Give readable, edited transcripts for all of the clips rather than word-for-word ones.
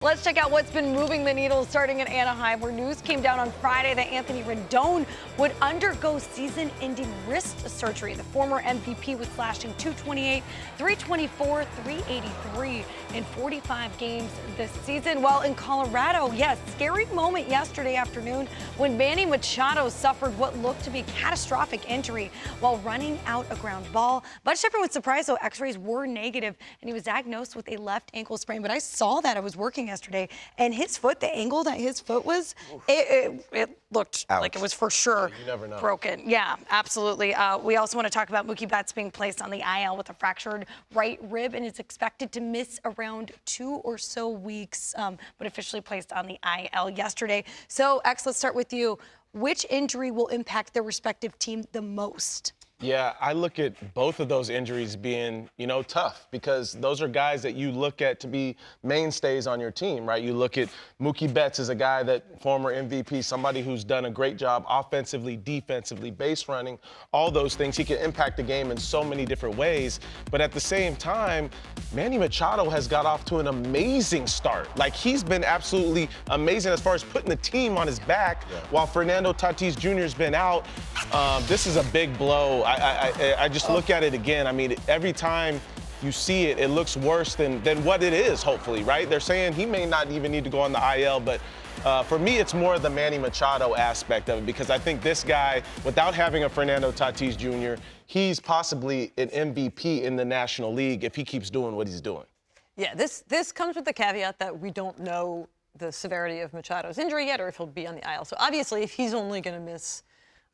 Let's check out what's been moving the needle starting in Anaheim, where news came down on Friday that Anthony Rendon would undergo season-ending wrist surgery. The former MVP was slashing .228, .324, .383 in 45 games this season. While in Colorado, yes, scary moment yesterday afternoon when Manny Machado suffered what looked to be a catastrophic injury while running out a ground ball. Butch Shepard was surprised, though x-rays were negative, and he was diagnosed with a left ankle sprain. But I saw that. I was working yesterday, and his foot, the angle that his foot was, it looked like it was for sure broken. Yeah, absolutely. We also want to talk about Mookie Betts being placed on the IL with a fractured right rib, and is expected to miss around 2 or so weeks, but officially placed on the IL yesterday. So, X, let's start with you. Which injury will impact their respective team the most? Yeah, I look at both of those injuries being, tough, because those are guys that you look at to be mainstays on your team, right? You look at Mookie Betts as a guy that former MVP, somebody who's done a great job offensively, defensively, base running, all those things. He can impact the game in so many different ways. But at the same time, Manny Machado has got off to an amazing start. Like, he's been absolutely amazing as far as putting the team on his back while Fernando Tatis Jr. has been out. This is a big blow. I just look at it again. I mean, every time you see it, it looks worse than what it is, hopefully, right? They're saying he may not even need to go on the IL, but for me, it's more the Manny Machado aspect of it, because I think this guy, without having a Fernando Tatis Jr., he's possibly an MVP in the National League if he keeps doing what he's doing. Yeah, this comes with the caveat that we don't know the severity of Machado's injury yet, or if he'll be on the IL. So obviously, if he's only going to miss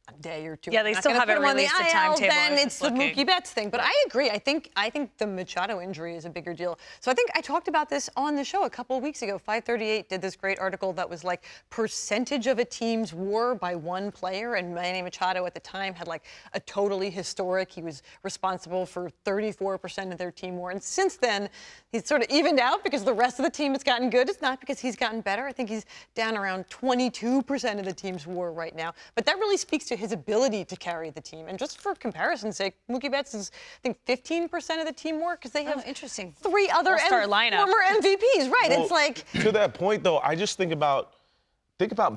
a day or two. Yeah, they still haven't released the timetable. Then it's the Mookie Betts thing. But I agree. I think the Machado injury is a bigger deal. So I think I talked about this on the show a couple of weeks ago. 538 did this great article that was like percentage of a team's WAR by one player, and Manny Machado at the time had like a totally historic. He was responsible for 34% of their team WAR, and since then he's sort of evened out because the rest of the team has gotten good. It's not because he's gotten better. I think he's down around 22% of the team's WAR right now. But that really speaks to his ability to carry the team. And just for comparison's sake, Mookie Betts is, I think, 15% of the team work, because they have interesting 3 other former MVPs. Right. Well, it's like, to that point, though, I just think about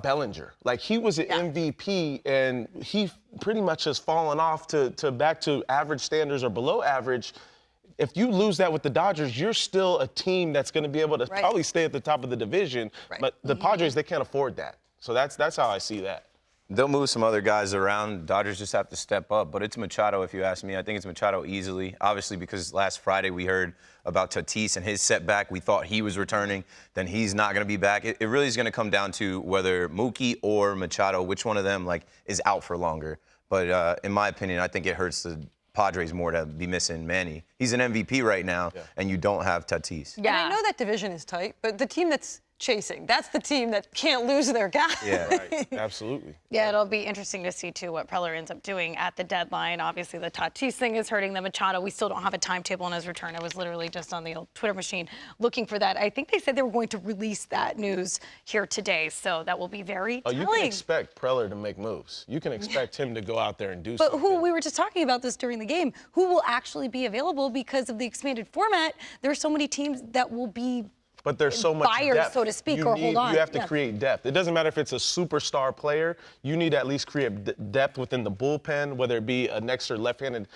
Bellinger. Like, he was an MVP, and he pretty much has fallen off to back to average standards or below average. If you lose that with the Dodgers, you're still a team that's going to be able to probably stay at the top of the division. But the Padres, they can't afford that. So that's how I see that. They'll move some other guys around. Dodgers just have to step up. But it's Machado, if you ask me. I think it's Machado easily. Obviously, because last Friday we heard about Tatis and his setback. We thought he was returning. Then he's not going to be back. It really is going to come down to whether Mookie or Machado, which one of them is out for longer. But in my opinion, I think it hurts the Padres more to be missing Manny. He's an MVP right now, and you don't have Tatis. Yeah. And I know that division is tight, but the team that's chasing, that's the team that can't lose their guy. Yeah, right. Absolutely. Yeah, it'll be interesting to see, too, what Preller ends up doing at the deadline. Obviously, the Tatis thing is hurting the Machado. We still don't have a timetable on his return. I was literally just on the old Twitter machine looking for that. I think they said they were going to release that news here today, so that will be very telling. You can expect Preller to make moves. You can expect him to go out there and do But something. we were just talking about this during the game, who will actually be available because of the expanded format? There are so many teams that will be But there's so much buyers, depth. so to speak, You have to Yeah. create depth. It doesn't matter if it's a superstar player. You need to at least create depth within the bullpen, whether it be an extra left-handed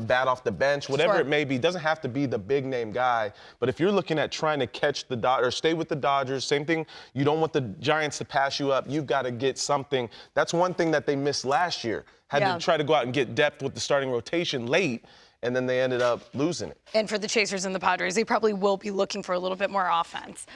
bat off the bench, whatever it may be. It doesn't have to be the big-name guy. But if you're looking at trying to catch the Dodgers, stay with the Dodgers, same thing. You don't want the Giants to pass you up. You've got to get something. That's one thing that they missed last year. Had to try to go out and get depth with the starting rotation late, and then they ended up losing it. And for the Chasers and the Padres, they probably will be looking for a little bit more offense.